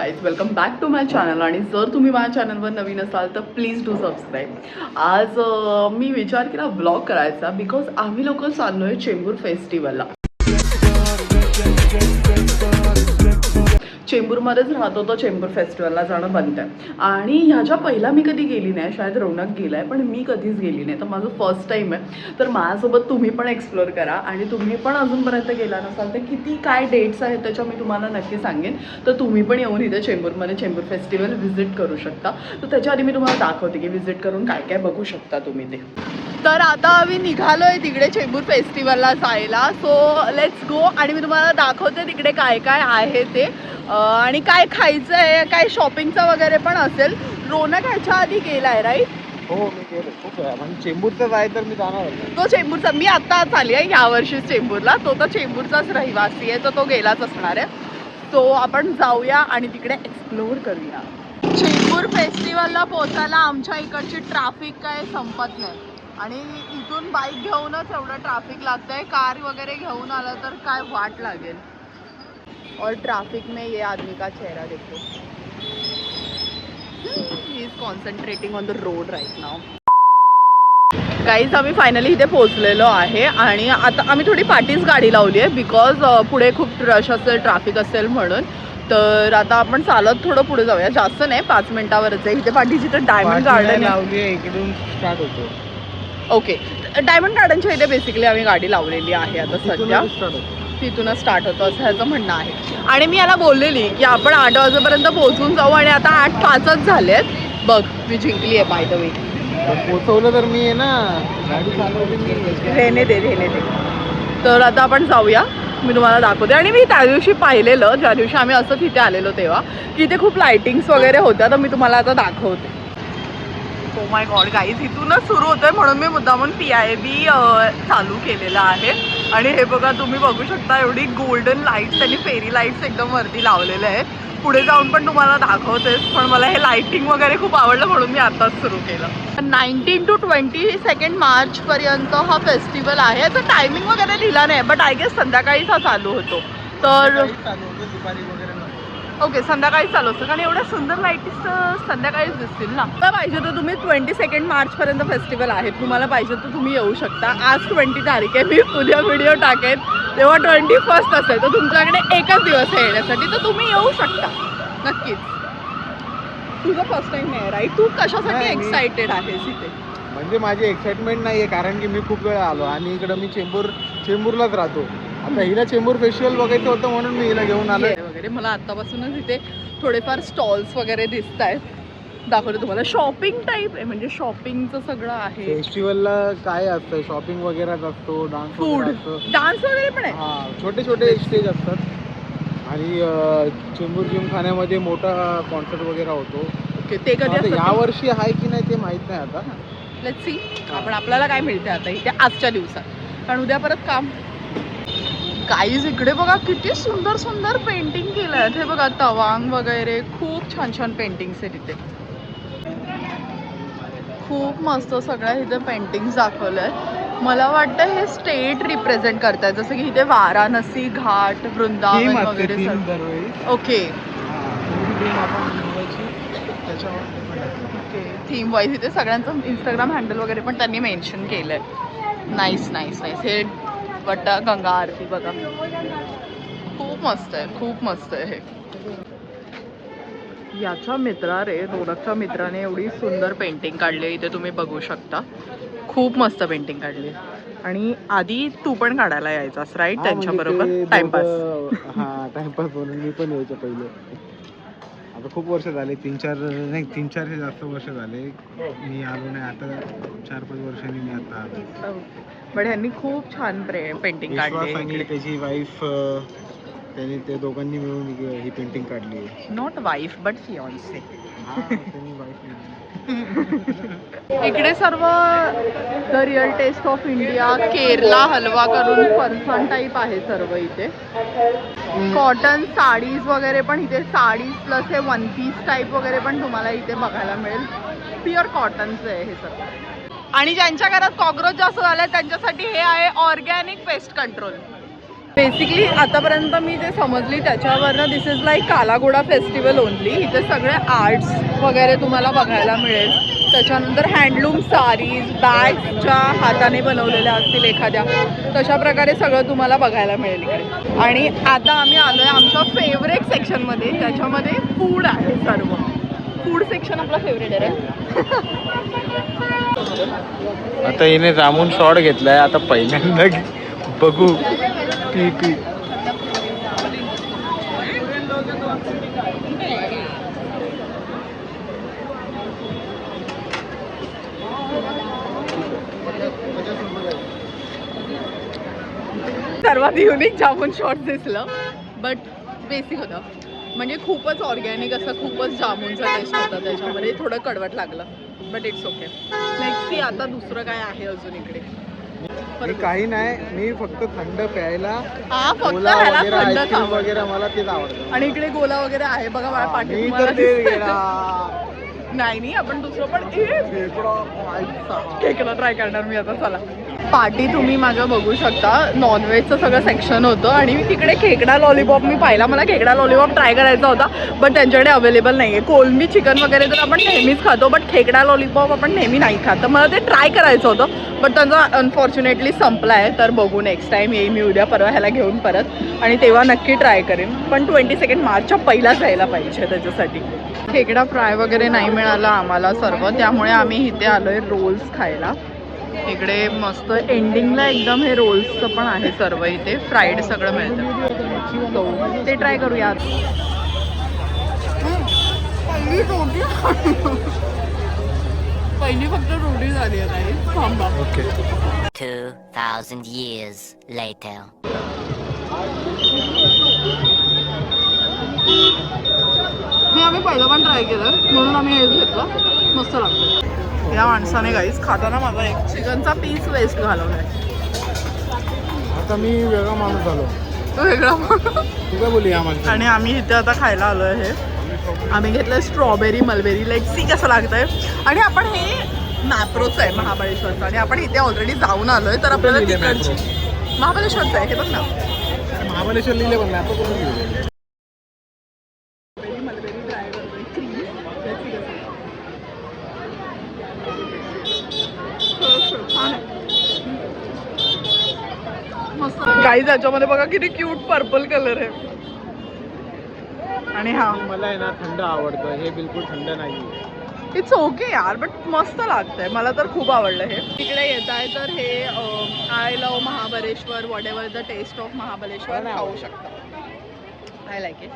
Guys, welcome back to my channel. आणि जर तुम्ही माझ्या चॅनलवर नवीन असाल तर प्लीज डू सबस्क्राईब. आज मी विचार केला व्लॉग करायचा बिकॉज आम्ही लोक चाललो आहे चेंबूर फेस्टिवलला. चेंबूरमध्येच राहतो तर चेंबूर फेस्टिवलला जाणं बनतं आहे. आणि ह्याच्या पहिला मी कधी गेली नाही, शायद रौनक गेला आहे पण मी कधीच गेली नाही, तर माझं फर्स्ट टाईम आहे. तर माझ्यासोबत तुम्ही पण एक्सप्लोअर करा आणि तुम्ही पण अजूनपर्यंत गेला नसाल तर किती काय डेट्स आहेत त्याच्या मी तुम्हाला नक्की सांगेन. तर तुम्ही पण येऊन इथे चेंबूरमध्ये चेंबूर फेस्टिवल व्हिजिट करू शकता. तर त्याच्या आधी मी तुम्हाला दाखवते की व्हिजिट करून काय काय बघू शकता तुम्ही ते. तर आता आम्ही निघालो आहे तिकडे चेंबूर फेस्टिवलला जायला. सो लेट्स गो आणि मी तुम्हाला दाखवते तिकडे काय काय आहे ते आणि काय खायचं आहे, काय शॉपिंगचं वगैरे पण असेल. रौनक ह्याच्या आधी गेला आहे राईट? हो मी गेलो खूप वेळा. म्हणजे चेंबूरचाच आहे तर मी जाणार होतो. तो चेंबूरचा, मी आत्ताच आली आहे यावर्षी चेंबूरला. तो तर चेंबूरचाच रहिवासी आहे, तर तो गेलाच असणार आहे. सो आपण जाऊया आणि तिकडे एक्सप्लोअर करूया. चेंबूर फेस्टिवलला पोचायला आमच्या इकडची ट्रॅफिक काय संपत नाही आणि इथून बाईक घेऊनच एवढं ट्रॅफिक लागतंय. कार वगैरे घेऊन आलं तर काय वाट लागेल. और ट्रैफिक में ये आदमी का चेहरा देखो, he is concentrating on the road right now. Guys, आम्ही फायनली इथे पोहोचलेलो आहे आणि आता आम्ही थोडी पाठीच गाडी लावली आहे बिकॉज पुढे खूप रश असेल, ट्रॅफिक असेल म्हणून. तर आता आपण चालत थोडं पुढे जाऊया, जास्त नाही, 5 मिनिटावरच आहे. इथे पाठीची तर डायमंड गार्डन लावली आहे, इकडून स्टार्ट होतो. ओके, डायमंड गार्डनच्या इथे बेसिकली आम्ही गाडी लावलेली आहे आता सध्या. तिथूनच स्टार्ट होतं असं ह्याचं म्हणणं आहे. आणि मी याला बोललेली की आपण 8 वाजेपर्यंत पोहोचून जाऊ आणि आता 8:05च झाले आहेत. बघ, मी जिंकली आहे बाय द वे. पोचवलं तर मी आहे ना, गाडी चालवली. रेने दे. तर आता आपण जाऊया, मी तुम्हाला दाखवते. आणि मी त्या दिवशी पाहिलेलं, ज्या दिवशी आम्ही असं तिथे आलेलो तेव्हा, की इथे खूप लायटिंग्स वगैरे होत्या, तर मी तुम्हाला आता दाखवते. ओ माय गॉड गाईज, इथूनच सुरू होतोय म्हणून मी मुद्दामून PIB चालू केलेलं आहे. आणि हे बघा, तुम्ही बघू शकता एवढी गोल्डन लाईट्स आणि फेरी लाईट्स एकदम वरती लावलेले आहेत. पुढे जाऊन पण तुम्हाला दाखवतेच, पण मला हे लाईटिंग वगैरे खूप आवडलं म्हणून मी आताच सुरू केलं. 19 to 22 मार्चपर्यंत हा फेस्टिवल आहे. याचा टायमिंग वगैरे दिला नाही, बट आय गेस संध्याकाळीच हा चालू होतो. तर ओके, संध्याकाळी चालू असतं कारण एवढ्या सुंदर लाईटीस संध्याकाळीच दिसतील ना. तर पाहिजे तर तुम्ही 22 मार्चपर्यंत फेस्टिवल आहे, तुम्हाला पाहिजे तर तुम्ही येऊ शकता. आज 20 तारीख आहे, मी उद्या व्हिडिओ टाकेन तेव्हा 21 असेल, तर तुमच्याकडे एकच दिवस आहे येण्यासाठी, तर तुम्ही येऊ शकता नक्कीच. तुझं फर्स्ट टाइम नाही राईट? तू कशासाठी एक्साइटेड आहेस इथे? म्हणजे माझी एक्साइटमेंट नाही आहे कारण की मी खूप वेळा आलो आणि इकडं मी चेंबूरलाच राहतो. आता हिला चेंबूर फेस्टिवल बघायचं होतं म्हणून मी हिला घेऊन आलो वगैरे. मला आत्तापासूनच इथे थोडेफार स्टॉल्स वगैरे दिसत आहेत, दाखवते तुम्हाला. शॉपिंग टाईप आहे, म्हणजे शॉपिंगचं सगळं आहे. फेस्टिवलला काय असतं, शॉपिंग वगैरे असतो, डान्स फूड, डान्स वगैरे पण आहे. हा, छोटे छोटे स्टेज असतात आणि चेंबूर जिमखान्यामध्ये मोठा कॉन्सर्ट वगैरे होतो. ओके, ते कधी असतं? यावर्षी आहे की नाही ते माहित नाही आता. लेट्स सी आपण आपल्याला काय मिळते आता इथे आजच्या दिवसात, कारण उद्या परत काम. गाईज, इकडे बघा किती सुंदर सुंदर पेंटिंग केलं आहे. हे बघा, तवांग वगैरे, खूप छान छान पेंटिंग्स आहेत इथे. खूप मस्त सगळ्या इथे पेंटिंग्स दाखवलं आहे. मला वाटतं हे स्टेट रिप्रेझेंट करतात, जसं की इथे वाराणसी घाट, वृंदावन वगैरे. ओके, थीम वाईज इथे सगळ्यांचं इंस्टाग्राम हँडल वगैरे पण त्यांनी मेन्शन केलं आहे. Nice nice nice. हे वट्टा गंगा आरती बघा, खूप मस्त आहे, खूप मस्त आहे. हे याच्या मित्राने, रौनकच्या मित्राने एवढी सुंदर पेंटिंग काढली आहे, इथे तुम्ही बघू शकता. खूप मस्त पेंटिंग काढली आहे. आणि आधी तू पण काढायला यायचास राईट त्यांच्याबरोबर टाइमपास? हा, टाइमपास म्हणून मी पण यायचो पहिले. आता खूप वर्ष झाले, 3-4 हे जास्त वर्ष झाले मी आलो नाही. आता 4-5 वर्षांनी मी आता आलो. पण ह्यांनी खूप छान पेंटिंग काढली. त्याची वाईफ, त्यांनी ते दोघांनी मिळून ही पेंटिंग काढली आहे. Not wife but fiance. Wife. इकडे सर्व the real taste of India, Kerala halwa करून फरसाण टाईप आहे सर्व इथे. कॉटन साडीज वगैरे पण इथे, साडीज प्लस हे 1 पीस टाईप वगैरे पण तुम्हाला इथे बघायला मिळेल. प्युअर कॉटनचं आहे हे सर्व. आणि ज्यांच्या घरात कॉक्रोच जास्त झाले त्यांच्यासाठी हे आहे ऑर्गॅनिक पेस्ट कंट्रोल. बेसिकली आतापर्यंत मी जे समजली त्याच्यावरनं दिस is like Kala Ghoda festival only. इथे सगळे आर्ट्स वगैरे तुम्हाला बघायला मिळेल. त्याच्यानंतर हँडलूम साडीज, बॅग्स ज्या हाताने बनवलेल्या असतील एखाद्या, तशा प्रकारे सगळं तुम्हाला बघायला मिळेल इकडे. आणि आता आम्ही आलो आहे आमच्या फेवरेट सेक्शनमध्ये, त्याच्यामध्ये फूड आहे. सर्व फूड सेक्शन आपला फेवरेट आहे. आता हिने जामून शॉट घेतलाय. आता पहिल्यांदा बघू की सर्वात युनिक जामून शॉट दिसलं, बट बेसिक होतं. म्हणजे खूपच ऑर्गॅनिक असं, खूपच जामूनचा टेस्ट होता त्याच्यामध्ये. थोडं कडवट लागलं, बट इट्स ओके. नेक्स्ट ती आता दुसरं काय आहे अजून इकडे? मी काही नाही, मी फक्त थंड प्यायला हा फक्त गोला ह्याला वगैरे थंड आईस्क्रीम खावं. वगैरे मला तेच आवडतं. आणि इकडे गोला वगैरे आहे बघा माझ्या मी पाठीत. तर तुम्हाला ते दिसतंय? नाही आपण दुसरं पण खेकडा ट्राय करणार मी आता. चला, पार्टी तुम्ही माझं बघू शकता. नॉनव्हेजचं सगळं सेक्शन होतं आणि मी तिकडे खेकडा लॉलीपॉप मी पाहिला. मला खेकडा लॉलीपॉप ट्राय करायचा होता, बट त्यांच्याकडे अवेलेबल नाही आहे. कोलंबी चिकन वगैरे तर आपण नेहमीच खातो, बट खेकडा लॉलीपॉप आपण नेहमी नाही खात. तर मला ते ट्राय करायचं होतं, बट त्यांचा अनफॉर्च्युनेटली संपला आहे. तर बघू, नेक्स्ट टाईम येईल मी उद्या परवा ह्याला घेऊन परत, आणि तेव्हा नक्की ट्राय करेन. पण 22 मार्चच्या पहिलाच यायला पाहिजे त्याच्यासाठी. खेकडा फ्राय वगैरे नाही मिळाला आम्हाला सर्व, त्यामुळे आम्ही इथे आलो आहे रोल्स खायला. इकडे मस्त एंडिंगला एकदम हे रोल्सचं पण आहे सर्व. इथे फ्राईड सगळं मिळतं, सो ते ट्राय करूया. पहिली फक्त रोटी झाली आहे. थांबा. ओके. 2,000 years later. हे आम्ही पहिलं पण ट्राय केलं, म्हणून आम्ही हेच घेतलं. मस्त लागतं. या माणसाने गाईस खाताना माझा एक चिकनचा पीस वेस्ट घालवलाय. आता मी वेगळा माणूस झालो. तो वेगळा. तू काय बोलली आम्हाला? आणि आम्ही इथे आता खायला आलो आहे. आम्ही घेतलं स्ट्रॉबेरी मलबेरी. लेट्स सी कसं लागतंय. आणि आपण हे मॅप्रोचं आहे महाबळेश्वरचं, आणि आपण इथे ऑलरेडी जाऊन आलोय. तर आपल्याला तिकडची महाबळेश्वरचं आहे हे बघ ना. महाबळेश्वर लिहिले पण आपण कुठून लिहिले? गाईज याच्यामध्ये बघा किती क्यूट पर्पल कलर आहे. आणि हा मला आहे ना थंड आवडतं, हे बिलकुल थंड नाही. इट्स ओके यार, बट मस्त लागतंय. मला तर खूप आवडलं हे. तिकडे येत आहे तर हे I love Mahabaleshwar, whatever the taste of Mahabaleshwar खाऊ शकता. I like it.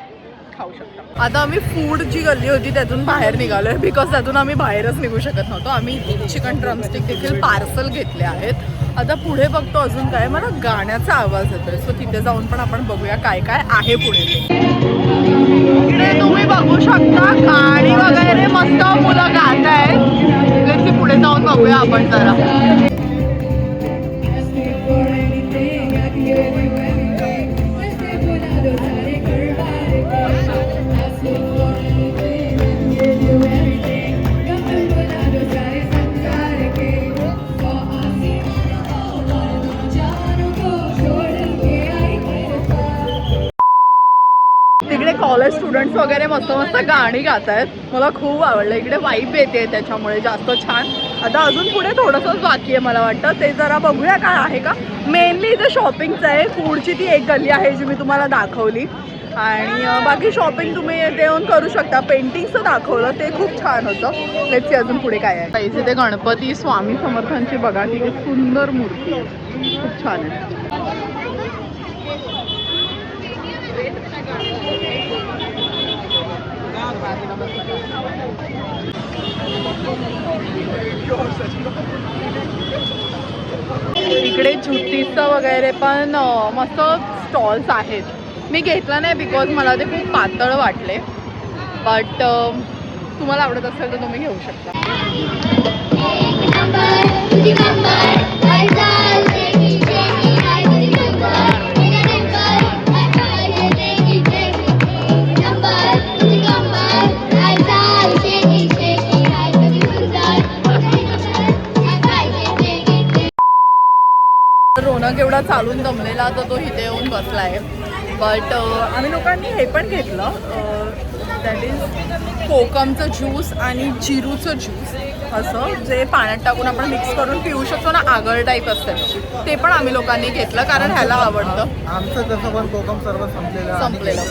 खाऊ शकता. आता आम्ही फूड जी गल्ली होती त्यातून बाहेर निघालोय, बिकॉज त्यातून आम्ही बाहेरच निघू शकत नव्हतो. आम्ही चिकन ड्रमस्टिक देखील पार्सल घेतले आहेत. आता पुढे बघतो अजून काय. मला गाण्याचा आवाज येतोय, सो तिथे जाऊन पण आपण बघूया काय काय आहे पुढे. इकडे तुम्ही बघू शकता गाणी वगैरे मस्त मुलं गात आहेत. पुढे जाऊन बघूया आपण जरा. तिकडे कॉलेज स्टुडंट्स वगैरे मस्त मस्त गाणी गात आहेत. मला खूप आवडलं. इकडे वाईब येते त्याच्यामुळे जास्त छान. आता अजून पुढे थोडंसंच बाकी आहे मला वाटतं, ते जरा बघूया काय आहे का. मेनली इथे शॉपिंगचं आहे. फूडची ती एक गल्ली आहे जी मी तुम्हाला दाखवली, आणि बाकी शॉपिंग तुम्ही येथे येऊन करू शकता. पेंटिंगचं दाखवलं ते खूप छान होतं. लेट्स सी अजून पुढे काय आहे. इथे गणपती स्वामी समर्थांची बघा किती सुंदर मूर्ती आहे, खूप छान आहे. इकडे जुतीचं वगैरे पण मस्त स्टॉल्स आहेत. मी घेतला नाही बिकॉज मला ते खूप पातळ वाटले, बट तुम्हाला आवडत असेल तर तुम्ही घेऊ शकता. रोनक एवढा एवढा चालून दमलेला तर तो इथे येऊन बसला आहे. बट आम्ही लोकांनी हे पण घेतलं, दॅट इज कोकमचं ज्यूस आणि जिरूचं ज्यूस, असं जे पाण्यात टाकून आपण मिक्स करून पिऊ शकतो ना, आगळ टाईप असतं ते पण आम्ही लोकांनी घेतलं कारण ह्याला आवडतं. आमचं तसं पण कोकम सर्व संपलेलं.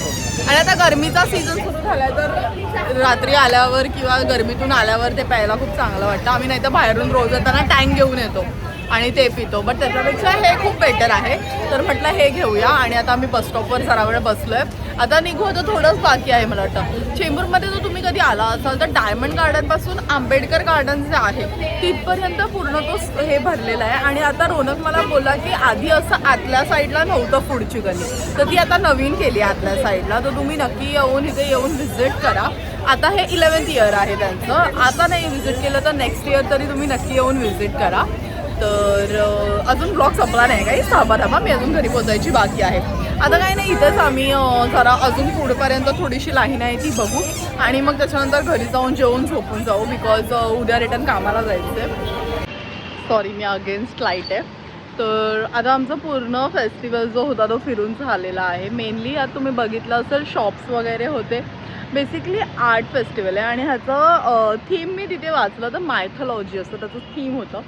आणि आता गरमीचा सीझन सुरू झाला तर रात्री आल्यावर किंवा गरमीतून आल्यावर ते प्यायला खूप चांगलं वाटतं. आम्ही नाही तर बाहेरून रोज येताना टँक घेऊन येतो आणि ते पितो, बट त्याच्यापेक्षा हे खूप बेटर आहे. तर म्हटलं हे घेऊया. आणि आता आम्ही बस स्टॉपवर जरा वेळ बसलोय. आता निघू, आता थोडंच बाकी आहे मला वाटतं. चेंबूरमध्ये जर तुम्ही कधी आला असाल तर डायमंड गार्डनपासून आंबेडकर गार्डन जे आहे तिथपर्यंत पूर्ण तो हे भरलेला आहे. आणि आता रोनक मला बोलला की आधी असं आतल्या साईडला नव्हतं पुढची गली, तर ती आता नवीन केली आहे आतल्या साईडला. तर तुम्ही नक्की इथे येऊन व्हिजिट करा. आता हे 11th इयर आहे त्यांचं. आता नाही व्हिजिट केलं तर नेक्स्ट इयर तरी तुम्ही नक्की येऊन व्हिजिट करा. तर अजून ब्लॉग संपला नाही काही, थांबा मी अजून घरी पोचायची बाकी आहे. आता काही नाही, इथंच आम्ही जरा अजून पुढपर्यंत थोडीशी लाईन आहे ती बघू आणि मग त्याच्यानंतर घरी जाऊन जेवून झोपून जाऊ, बिकॉज उद्या रिटर्न कामाला जायचं आहे. सॉरी, मी अगेन्स्ट लाईट आहे. तर आता आमचा पूर्ण फेस्टिवल जो होता तो फिरून झालेला आहे. मेनली आता तुम्ही बघितलं असेल शॉप्स वगैरे होते. बेसिकली आर्ट फेस्टिवल आहे आणि ह्याचं थीम मी तिथे वाचलं तर मायथॉलॉजी असतं त्याचं थीम होतं.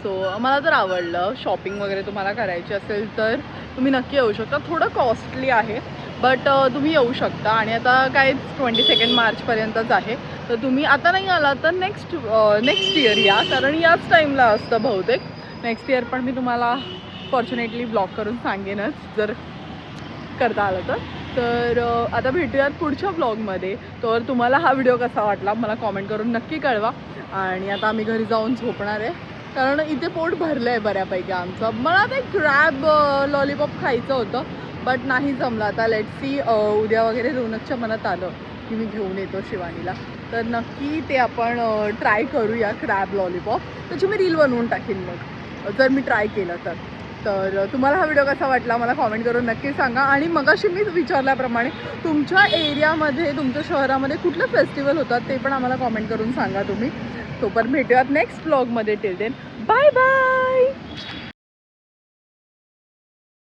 सो मला तर आवडलं. शॉपिंग वगैरे तुम्हाला करायची असेल तर तुम्ही नक्की येऊ शकता. थोडं कॉस्टली आहे बट तुम्ही येऊ शकता. आणि आता काय 22 मार्चपर्यंतच आहे. तर तुम्ही आता नाही आला तर नेक्स्ट इयर या, कारण याच टाईमला असतं बहुतेक. नेक्स्ट इयर पण मी तुम्हाला फॉर्च्युनेटली ब्लॉग करून सांगेनच जर करता आलं तर. आता भेटूयात पुढच्या ब्लॉगमध्ये. तर तुम्हाला हा व्हिडिओ कसा वाटला मला कॉमेंट करून नक्की कळवा. आणि आता आम्ही घरी जाऊन झोपणार आहे कारण इथे पोट भरलं आहे बऱ्यापैकी आमचं. मला ते क्रॅब लॉलीपॉप खायचं होतं बट नाही जमलं. आता लेट्स सी, उद्या वगैरे रोनकच्या मनात आलं की मी घेऊन येतो शिवानीला, तर नक्की ते आपण ट्राय करूया क्रॅब लॉलीपॉप. त्याची मी रील बनवून टाकेन मग जर मी ट्राय केलं तर. तर तुम्हाला हा व्हिडिओ कसा वाटला मला कॉमेंट करून नक्की सांगा. आणि मगाशी मी विचारल्याप्रमाणे तुमच्या एरियामध्ये तुमच्या शहरामध्ये कुठलं फेस्टिवल होतात ते पण आम्हाला कॉमेंट करून सांगा तुम्ही. तोपर्यंत भेटूयात नेक्स्ट ब्लॉगमध्ये. Till then bye bye.